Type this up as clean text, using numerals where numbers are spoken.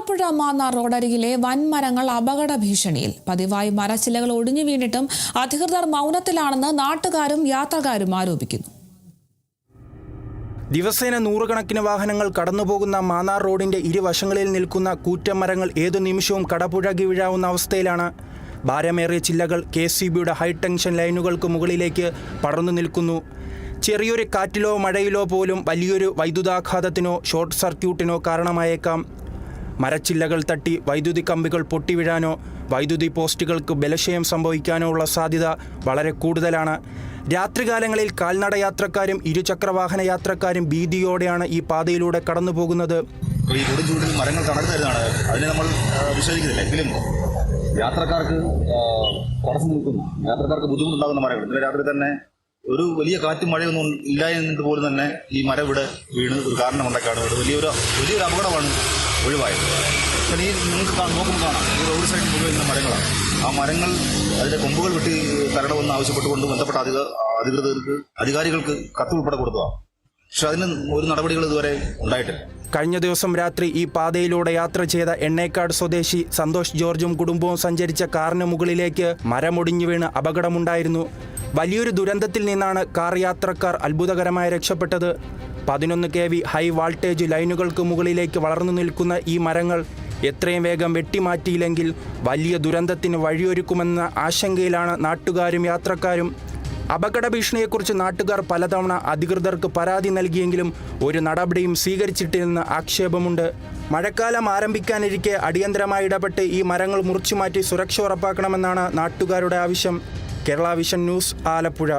ആലപ്പുഴ മാന്നാർ റോഡരികിലെ വൻമരങ്ങൾ അപകട ഭീഷണിയിൽ. പതിവായി മരച്ചില്ലകൾ ഒടിഞ്ഞു വീണിട്ടും അധികൃതർ മൗനത്തിലാണെന്ന് നാട്ടുകാരും യാത്രക്കാരും ആരോപിക്കുന്നു. ദിവസേന നൂറുകണക്കിന് വാഹനങ്ങൾ കടന്നുപോകുന്ന മാന്നാർ റോഡിന്റെ ഇരുവശങ്ങളിൽ നിൽക്കുന്ന കൂറ്റൻ മരങ്ങൾ ഏതു നിമിഷവും കടപുഴകി വീഴാവുന്ന അവസ്ഥയിലാണ്. ഭാരമേറിയ ചില്ലകൾ KCBയുടെ ഹൈടെൻഷൻ ലൈനുകൾക്ക് മുകളിലേക്ക് പടർന്നു നിൽക്കുന്നു. ചെറിയൊരു കാറ്റിലോ മഴയിലോ പോലും വലിയൊരു വൈദ്യുതാഘാതത്തിനോ ഷോർട്ട് സർക്യൂട്ടിനോ കാരണമായേക്കാം. മരച്ചില്ലകൾ തട്ടി വൈദ്യുതി കമ്പികൾ പൊട്ടിവീഴാനോ വൈദ്യുതി പോസ്റ്റുകൾക്ക് ബലക്ഷയം സംഭവിക്കാനോ ഉള്ള സാധ്യത വളരെ കൂടുതലാണ്. രാത്രികാലങ്ങളിൽ കാൽനട യാത്രക്കാരും ഇരുചക്രവാഹന യാത്രക്കാരും ഭീതിയോടെയാണ് ഈ പാതയിലൂടെ കടന്നു പോകുന്നത്. ഈ കൊടുംചൂടിൽ മരങ്ങൾ തകർന്നതാണ്, അതിനെ നമ്മൾ വിശ്വസിക്കുന്നില്ല. എങ്കിലും യാത്രക്കാർക്ക് തടസ്സം നിൽക്കുന്നു, യാത്രക്കാർക്ക് ബുദ്ധിമുട്ടുണ്ടാകുന്ന മരങ്ങൾ. ഇന്നലെ രാത്രി തന്നെ ഒരു വലിയ കാറ്റും മഴയൊന്നും ഇല്ല എന്നിട്ട് പോലും തന്നെ ഈ മരം ഇവിടെ വീണ് ഒരു കാരണമുണ്ടാക്കാണ്. വലിയൊരു അപകടമാണ് ഒഴിവായത്. പക്ഷേ ഈ നിങ്ങൾക്ക് നോക്കുമ്പോൾ കാണാം, ഈ റോഡ് സൈഡിൽ മുഴുവൻ ഇന്ന മരങ്ങളാണ്. ആ മരങ്ങൾ അതിൻ്റെ കൊമ്പുകൾ വെട്ടി തരണമെന്ന് ആവശ്യപ്പെട്ടുകൊണ്ട് ബന്ധപ്പെട്ട അധികാരികൾക്ക് കത്ത് ഉൾപ്പെടെ കൊടുത്തതാണ്. പക്ഷെ അതിന് ഒരു നടപടികൾ ഇതുവരെ ഉണ്ടായിട്ടില്ല. കഴിഞ്ഞ ദിവസം രാത്രി ഈ പാതയിലൂടെ യാത്ര ചെയ്ത എണ്ണേക്കാട് സ്വദേശി സന്തോഷ് ജോർജും കുടുംബവും സഞ്ചരിച്ച കാറിന് മുകളിലേക്ക് മരമൊടിഞ്ഞു വീണ് അപകടമുണ്ടായിരുന്നു. വലിയൊരു ദുരന്തത്തിൽ നിന്നാണ് കാർ യാത്രക്കാർ അത്ഭുതകരമായി രക്ഷപ്പെട്ടത്. 11 kV ഹൈ വോൾട്ടേജ് ലൈനുകൾക്ക് മുകളിലേക്ക് വളർന്നു നിൽക്കുന്ന ഈ മരങ്ങൾ എത്രയും വേഗം വെട്ടിമാറ്റിയില്ലെങ്കിൽ വലിയ ദുരന്തത്തിന് വഴിയൊരുക്കുമെന്ന ആശങ്കയിലാണ് നാട്ടുകാരും യാത്രക്കാരും. അപകട ഭീഷണിയെക്കുറിച്ച് നാട്ടുകാർ പലതവണ അധികൃതർക്ക് പരാതി നൽകിയെങ്കിലും ഒരു നടപടിയും സ്വീകരിച്ചിട്ടില്ലെന്ന് ആക്ഷേപമുണ്ട്. മഴക്കാലം ആരംഭിക്കാനിരിക്കെ അടിയന്തരമായി ഇടപെട്ട് ഈ മരങ്ങൾ മുറിച്ചുമാറ്റി സുരക്ഷ ഉറപ്പാക്കണമെന്നാണ് നാട്ടുകാരുടെ ആവശ്യം. Kerala vision news, Alappuzha.